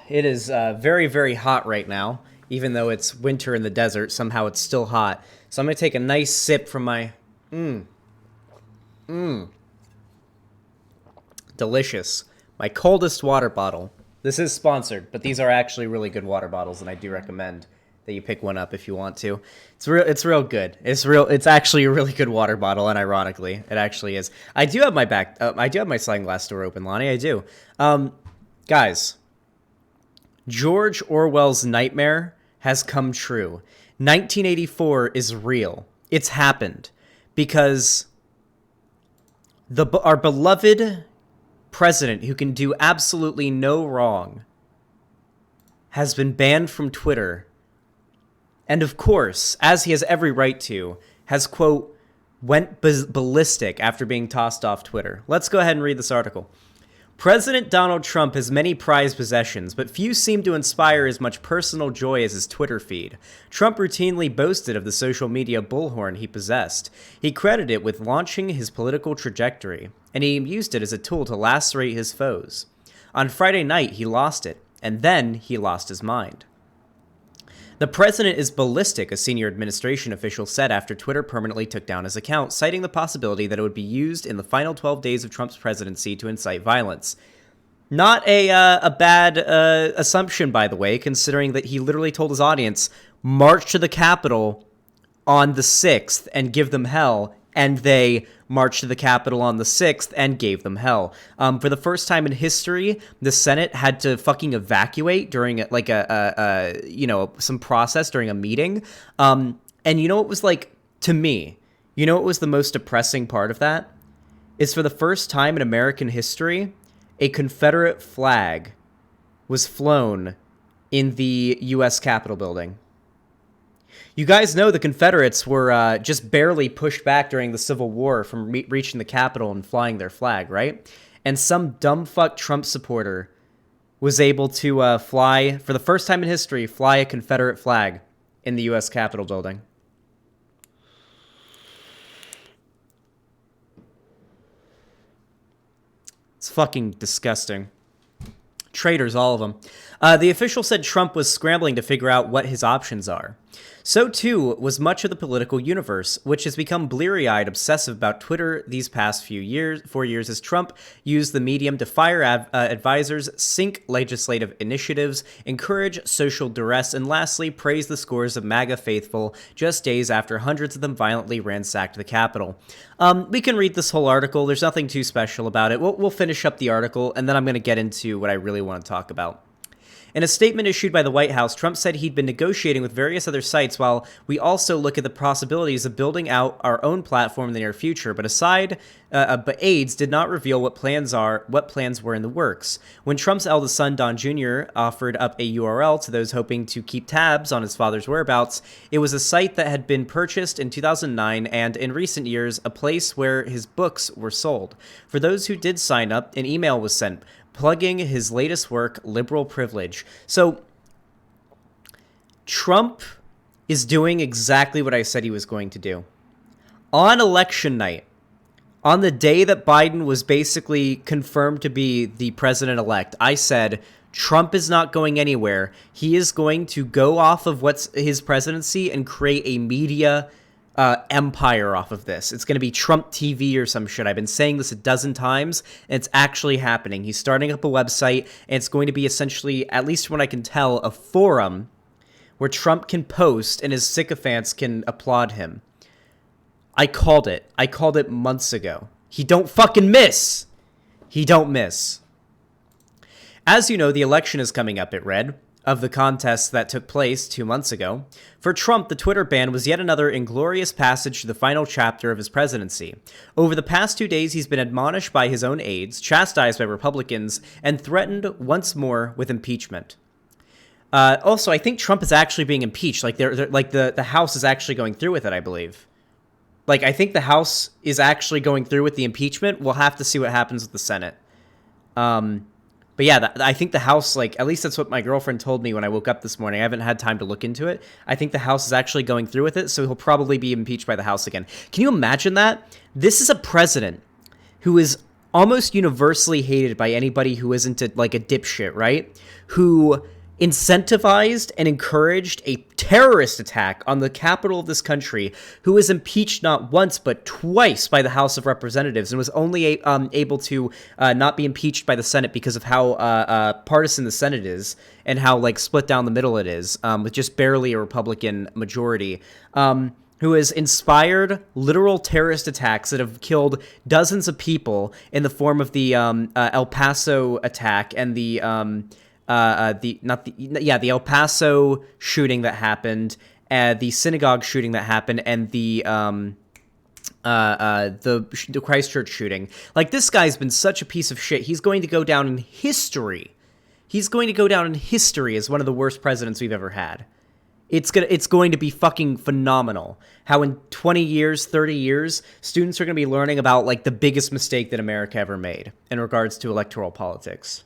It is very, very hot right now. Even though it's winter in the desert, somehow it's still hot. So I'm going to take a nice sip from my... Delicious. My coldest water bottle. This is sponsored, but these are actually really good water bottles, and I do recommend that you pick one up if you want to. It's real good. It's actually a really good water bottle, and ironically, it actually is. I do have my sliding glass door open, Lonnie. I do. Guys, George Orwell's nightmare has come true. 1984 is real. It's happened because our beloved president, who can do absolutely no wrong, has been banned from Twitter. And of course, as he has every right to, has, quote, went ballistic after being tossed off Twitter. Let's go ahead and read this article. President Donald Trump has many prized possessions, but few seem to inspire as much personal joy as his Twitter feed. Trump routinely boasted of the social media bullhorn he possessed. He credited it with launching his political trajectory, and he used it as a tool to lacerate his foes. On Friday night, he lost it, and then he lost his mind. The president is ballistic, a senior administration official said after Twitter permanently took down his account, citing the possibility that it would be used in the final 12 days of Trump's presidency to incite violence. Not a bad assumption, by the way, considering that he literally told his audience, march to the Capitol on the 6th and give them hell, and they marched to the Capitol on the 6th and gave them hell. For the first time in history, the Senate had to fucking evacuate during some process during a meeting. And you know what was like, to me, you know what was the most depressing part of that? Is for the first time in American history, a Confederate flag was flown in the U.S. Capitol building. You guys know the Confederates were just barely pushed back during the Civil War from reaching the Capitol and flying their flag, right? And some dumbfuck Trump supporter was able to fly, for the first time in history, fly a Confederate flag in the U.S. Capitol building. It's fucking disgusting. Traitors, all of them. The official said Trump was scrambling to figure out what his options are. So too was much of the political universe, which has become bleary-eyed obsessive about Twitter these past 4 years as Trump used the medium to fire advisors, sink legislative initiatives, encourage social duress, and lastly, praise the scores of MAGA faithful just days after hundreds of them violently ransacked the Capitol. We can read this whole article. There's nothing too special about it. We'll finish up the article, and then I'm going to get into what I really want to talk about. In a statement issued by the White House, Trump said he'd been negotiating with various other sites while we also look at the possibilities of building out our own platform in the near future. But but aides did not reveal what plans were in the works. When Trump's eldest son, Don Jr., offered up a URL to those hoping to keep tabs on his father's whereabouts, it was a site that had been purchased in 2009 and, in recent years, a place where his books were sold. For those who did sign up, an email was sent plugging his latest work, Liberal Privilege. So Trump is doing exactly what I said he was going to do. On election night, on the day that Biden was basically confirmed to be the president-elect, I said, Trump is not going anywhere. He is going to go off of what's his presidency and create a media empire off of this. It's going to be Trump TV or some shit. I've been saying this a dozen times, and it's actually happening. He's starting up a website, and it's going to be essentially, at least from what I can tell, a forum where Trump can post and his sycophants can applaud him. I called it. I called it months ago. He don't fucking miss. He don't miss. As you know, the election is coming up, it read, of the contest that took place 2 months ago. For Trump, the Twitter ban was yet another inglorious passage to the final chapter of his presidency. Over the past 2 days, he's been admonished by his own aides, chastised by Republicans, and threatened once more with impeachment. Also, I think Trump is actually being impeached. Like, the House is actually going through with it, I believe. Like, I think the House is actually going through with the impeachment. We'll have to see what happens with the Senate. But yeah, I think the House, like, at least that's what my girlfriend told me when I woke up this morning. I haven't had time to look into it. I think the House is actually going through with it, so he'll probably be impeached by the House again. Can you imagine that? This is a president who is almost universally hated by anybody who isn't like a dipshit, right? Who incentivized and encouraged a terrorist attack on the capital of this country, who was impeached not once but twice by the House of Representatives and was only able to not be impeached by the Senate because of how partisan the Senate is and how like split down the middle it is, with just barely a Republican majority. Who has inspired literal terrorist attacks that have killed dozens of people in the form of the El Paso attack and the El Paso shooting that happened, the synagogue shooting that happened, and the Christchurch shooting. Like, this guy's been such a piece of shit. He's going to go down in history. He's going to go down in history as one of the worst presidents we've ever had. It's going to be fucking phenomenal how in 20 years, 30 years, students are going to be learning about like the biggest mistake that America ever made in regards to electoral politics.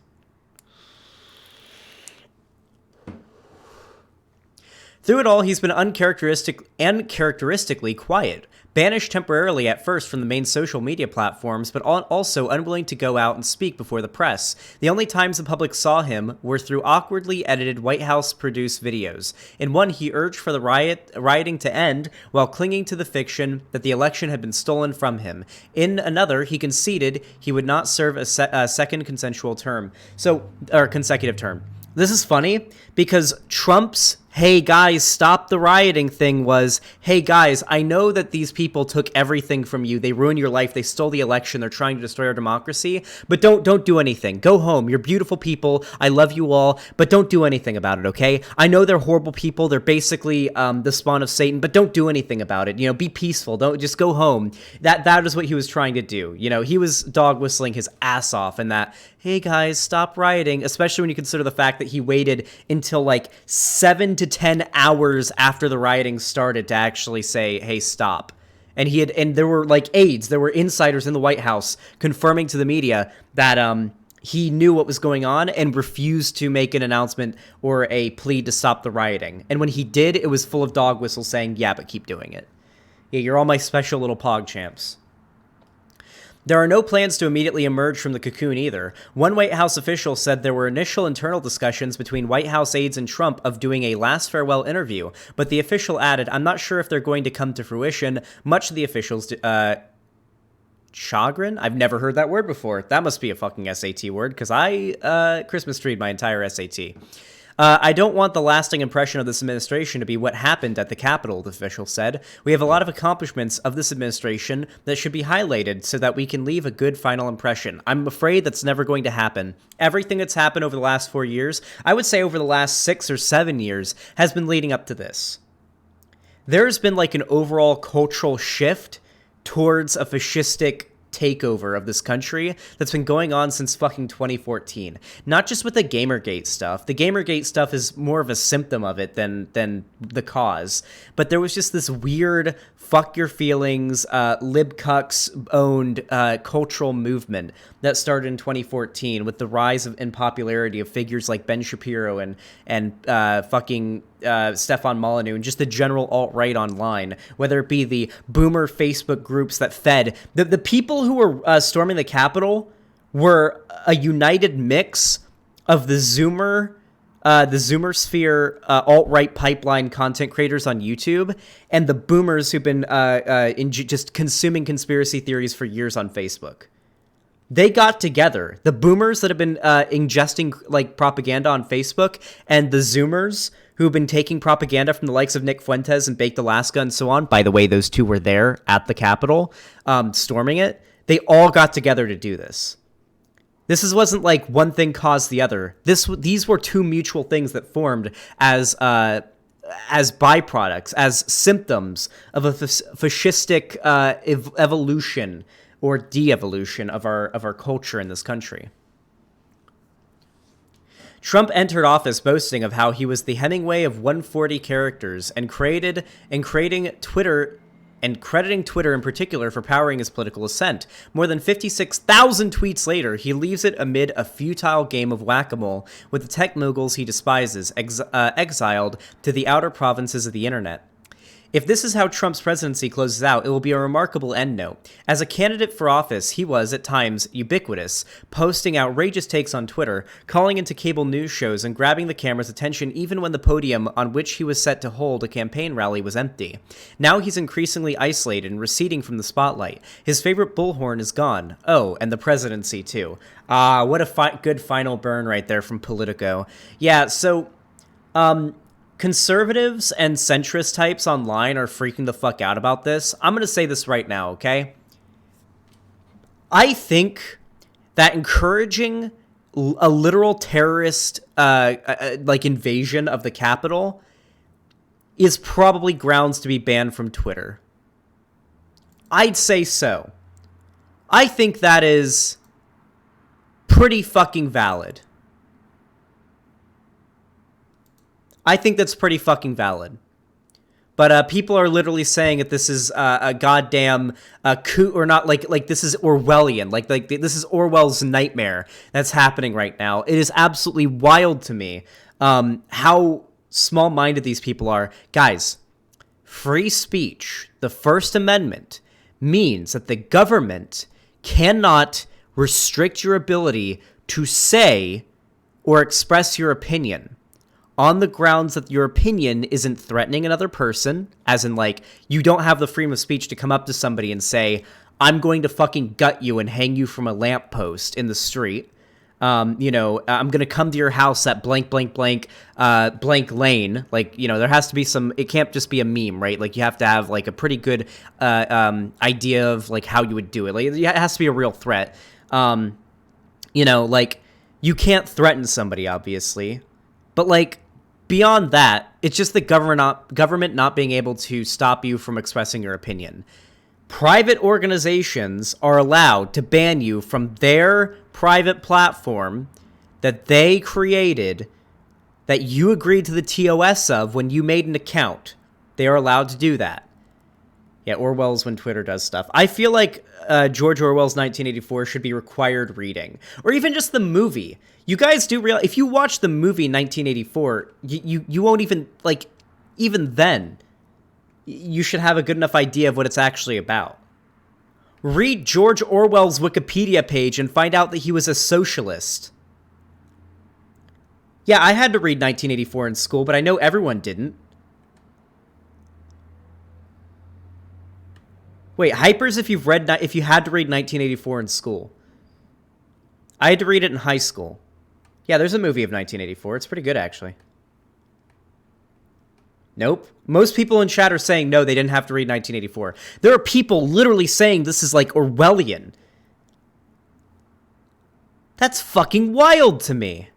Through it all, he's been uncharacteristically quiet, banished temporarily at first from the main social media platforms, but also unwilling to go out and speak before the press. The only times the public saw him were through awkwardly edited White House-produced videos. In one, he urged for the rioting to end while clinging to the fiction that the election had been stolen from him. In another, he conceded he would not serve a second consecutive term. This is funny because Trump's "hey guys, stop the rioting" thing was, hey guys, I know that these people took everything from you. They ruined your life. They stole the election. They're trying to destroy our democracy. But don't do anything. Go home. You're beautiful people. I love you all. But don't do anything about it, okay? I know they're horrible people. They're basically the spawn of Satan. But don't do anything about it. You know, be peaceful. Don't just go home. That is what he was trying to do. You know, he was dog whistling his ass off in that, hey guys, stop rioting, especially when you consider the fact that he waited until like 7 to 10 hours after the rioting started to actually say, hey, stop. And there were like aides, there were insiders in the White House confirming to the media that he knew what was going on and refused to make an announcement or a plea to stop the rioting. And when he did, it was full of dog whistles saying, yeah, but keep doing it. Yeah, you're all my special little pog champs. There are no plans to immediately emerge from the cocoon either. One White House official said there were initial internal discussions between White House aides and Trump of doing a last farewell interview, but the official added, I'm not sure if they're going to come to fruition, much of the officials' chagrin? I've never heard that word before. That must be a fucking SAT word, because I Christmas treed my entire SAT. I don't want the lasting impression of this administration to be what happened at the Capitol, the official said. We have a lot of accomplishments of this administration that should be highlighted so that we can leave a good final impression. I'm afraid that's never going to happen. Everything that's happened over the last 4 years, I would say over the last 6 or 7 years, has been leading up to this. There's been like an overall cultural shift towards a fascistic takeover of this country that's been going on since fucking 2014. Not just with the Gamergate stuff. The Gamergate stuff is more of a symptom of it than the cause. But there was just this weird fuck your feelings, libcucks owned cultural movement that started in 2014 with the rise in popularity of figures like Ben Shapiro and fucking Stefan Molyneux and just the general alt-right online, whether it be the boomer Facebook groups that fed. The people who were storming the Capitol were a united mix of the Zoomer sphere alt-right pipeline content creators on YouTube and the boomers who've been just consuming conspiracy theories for years on Facebook. They got together. The boomers that have been ingesting like propaganda on Facebook and the Zoomers who've been taking propaganda from the likes of Nick Fuentes and Baked Alaska and so on. By the way, those two were there at the Capitol storming it. They all got together to do this. Wasn't like one thing caused the other. These were two mutual things that formed as byproducts, as symptoms of a fascistic evolution or de-evolution of our culture in this country. Trump entered office boasting of how he was the Hemingway of 140 characters and crediting Twitter in particular for powering his political ascent. More than 56,000 tweets later, he leaves it amid a futile game of whack-a-mole with the tech moguls he despises, exiled to the outer provinces of the internet. If this is how Trump's presidency closes out, it will be a remarkable endnote. As a candidate for office, he was, at times, ubiquitous, posting outrageous takes on Twitter, calling into cable news shows, and grabbing the camera's attention even when the podium on which he was set to hold a campaign rally was empty. Now he's increasingly isolated and receding from the spotlight. His favorite bullhorn is gone. Oh, and the presidency, too. Ah, what a good final burn right there from Politico. Yeah, so, conservatives and centrist types online are freaking the fuck out about this. I'm going to say this right now, okay? I think that encouraging a literal terrorist invasion of the Capitol is probably grounds to be banned from Twitter. I'd say so. I think that is pretty fucking valid. I think that's pretty fucking valid. But people are literally saying that this is a goddamn coup, or not, like this is Orwellian. Like this is Orwell's nightmare that's happening right now. It is absolutely wild to me how small-minded these people are. Guys, free speech, the First Amendment, means that the government cannot restrict your ability to say or express your opinion on the grounds that your opinion isn't threatening another person, as in, like, you don't have the freedom of speech to come up to somebody and say, I'm going to fucking gut you and hang you from a lamppost in the street. I'm going to come to your house at blank, blank, blank, blank lane. Like, there has to be it can't just be a meme, right? Like, you have to have, like, a pretty good idea of, like, how you would do it. Like, it has to be a real threat. Like, you can't threaten somebody, obviously. But, like, beyond that, it's just the government not being able to stop you from expressing your opinion. Private organizations are allowed to ban you from their private platform that they created, that you agreed to the TOS of when you made an account. They are allowed to do that. Yeah, Orwell's when Twitter does stuff. I feel like George Orwell's 1984 should be required reading. Or even just the movie. You guys do realize, if you watch the movie 1984, you won't even, like, even then, you should have a good enough idea of what it's actually about. Read George Orwell's Wikipedia page and find out that he was a socialist. Yeah, I had to read 1984 in school, but I know everyone didn't. Wait, hypers if you had to read 1984 in school. I had to read it in high school. Yeah, there's a movie of 1984. It's pretty good, actually. Nope. Most people in chat are saying no, they didn't have to read 1984. There are people literally saying this is like Orwellian. That's fucking wild to me.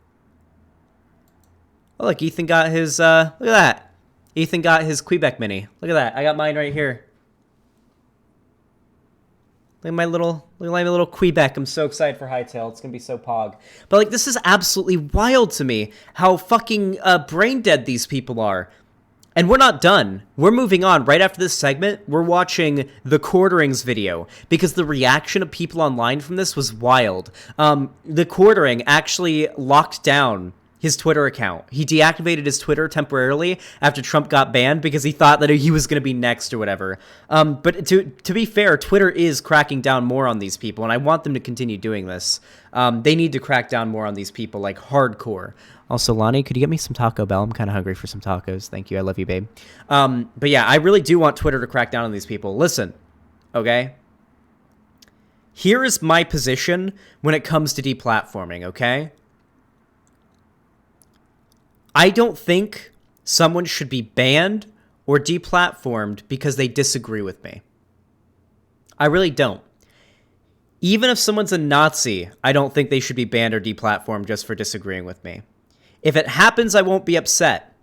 Oh, look, Ethan got his, look at that. Ethan got his Quebec Mini. Look at that. I got mine right here. Look at my little Quebec. I'm so excited for Hightail. It's going to be so pog. But, like, this is absolutely wild to me how fucking brain dead these people are. And we're not done. We're moving on. Right after this segment, we're watching the Quarterings video because the reaction of people online from this was wild. The Quartering actually locked down his Twitter account. He deactivated his Twitter temporarily after Trump got banned because he thought that he was going to be next or whatever. But to be fair, Twitter is cracking down more on these people, and I want them to continue doing this. They need to crack down more on these people, like hardcore. Also, Lonnie, could you get me some Taco Bell? I'm kind of hungry for some tacos. Thank you. I love you, babe. But yeah, I really do want Twitter to crack down on these people. Listen, okay? Here is my position when it comes to deplatforming, okay? I don't think someone should be banned or deplatformed because they disagree with me. I really don't. Even if someone's a Nazi, I don't think they should be banned or deplatformed just for disagreeing with me. If it happens, I won't be upset.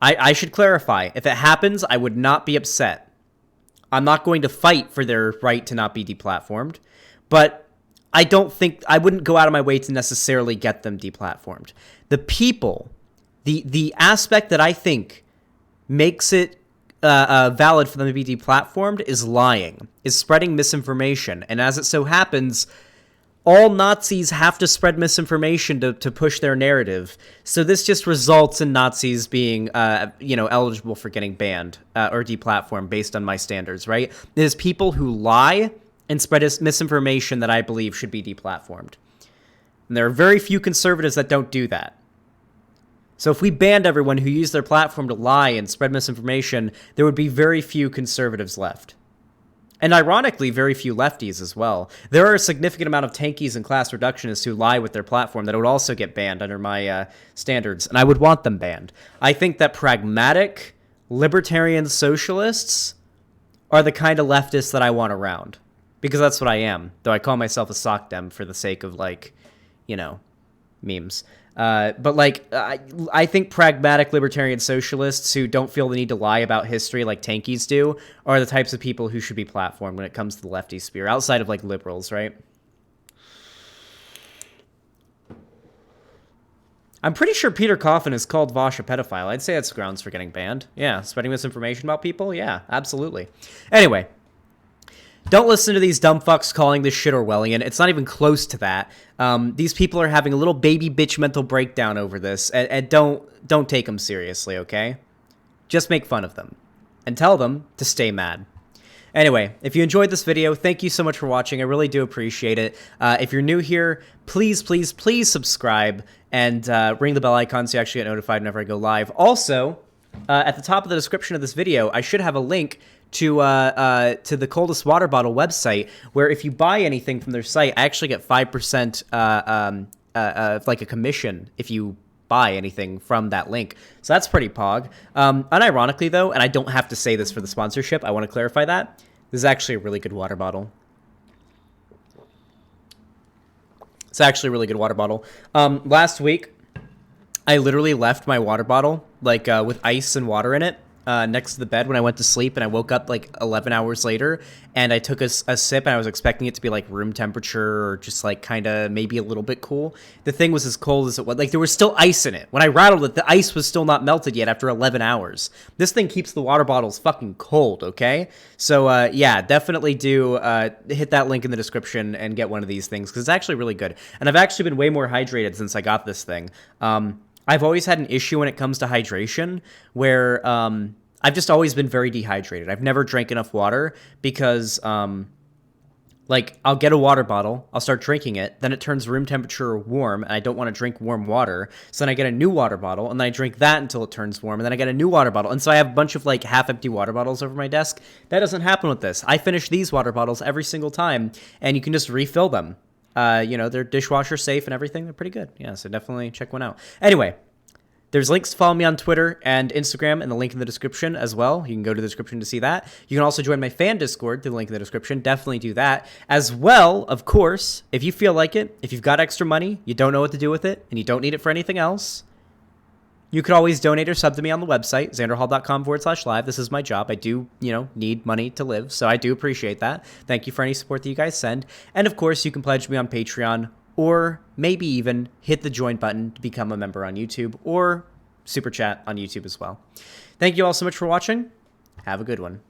I should clarify. If it happens, I would not be upset. I'm not going to fight for their right to not be deplatformed, but I wouldn't go out of my way to necessarily get them deplatformed. The people, the aspect that I think makes it valid for them to be deplatformed is lying, is spreading misinformation. And as it so happens, all Nazis have to spread misinformation to push their narrative. So this just results in Nazis being, eligible for getting banned or deplatformed based on my standards, right? It is people who lie and spread misinformation that I believe should be deplatformed. And there are very few conservatives that don't do that. So if we banned everyone who used their platform to lie and spread misinformation, there would be very few conservatives left. And ironically, very few lefties as well. There are a significant amount of tankies and class reductionists who lie with their platform that would also get banned under my standards, and I would want them banned. I think that pragmatic, libertarian socialists are the kind of leftists that I want around. Because that's what I am, though I call myself a sock dem for the sake of, memes. I think pragmatic libertarian socialists who don't feel the need to lie about history like tankies do are the types of people who should be platformed when it comes to the lefty sphere, outside of, liberals, right? I'm pretty sure Peter Coffin has called Vosh a pedophile. I'd say that's grounds for getting banned. Yeah, spreading misinformation about people? Yeah, absolutely. Anyway. Don't listen to these dumb fucks calling this shit Orwellian. It's not even close to that. These people are having a little baby bitch mental breakdown over this, and don't take them seriously, okay? Just make fun of them, and tell them to stay mad. Anyway, if you enjoyed this video, thank you so much for watching. I really do appreciate it. If you're new here, please, please, please subscribe, and ring the bell icon so you actually get notified whenever I go live. Also, at the top of the description of this video, I should have a link to the Coldest Water Bottle website, where if you buy anything from their site, I actually get 5% like a commission if you buy anything from that link. So that's pretty pog. Unironically though, and I don't have to say this for the sponsorship, I want to clarify that, this is actually a really good water bottle. It's actually a really good water bottle. Last week, I literally left my water bottle with ice and water in it next to the bed when I went to sleep, and I woke up 11 hours later, and I took a sip, and I was expecting it to be room temperature or just kind of maybe a little bit cool. The thing was as cold as it was. There was still ice in it. When I rattled it, the ice was still not melted yet after 11 hours. This thing keeps the water bottles fucking cold, okay? So, yeah, definitely do hit that link in the description and get one of these things, because it's actually really good. And I've actually been way more hydrated since I got this thing. I've always had an issue when it comes to hydration where I've just always been very dehydrated. I've never drank enough water because, I'll get a water bottle, I'll start drinking it, then it turns room temperature or warm, and I don't want to drink warm water. So then I get a new water bottle, and then I drink that until it turns warm, and then I get a new water bottle. And so I have a bunch of, half-empty water bottles over my desk. That doesn't happen with this. I finish these water bottles every single time, and you can just refill them. They're dishwasher safe and everything. They're pretty good. Yeah, so definitely check one out. Anyway, there's links to follow me on Twitter and Instagram and the link in the description as well. You can go to the description to see that. You can also join my fan Discord through the link in the description. Definitely do that. As well, of course, if you feel like it, if you've got extra money, you don't know what to do with it, and you don't need it for anything else, you could always donate or sub to me on the website, xanderhall.com/live. This is my job. I do, need money to live, so I do appreciate that. Thank you for any support that you guys send. And of course, you can pledge me on Patreon, or maybe even hit the join button to become a member on YouTube, or super chat on YouTube as well. Thank you all so much for watching. Have a good one.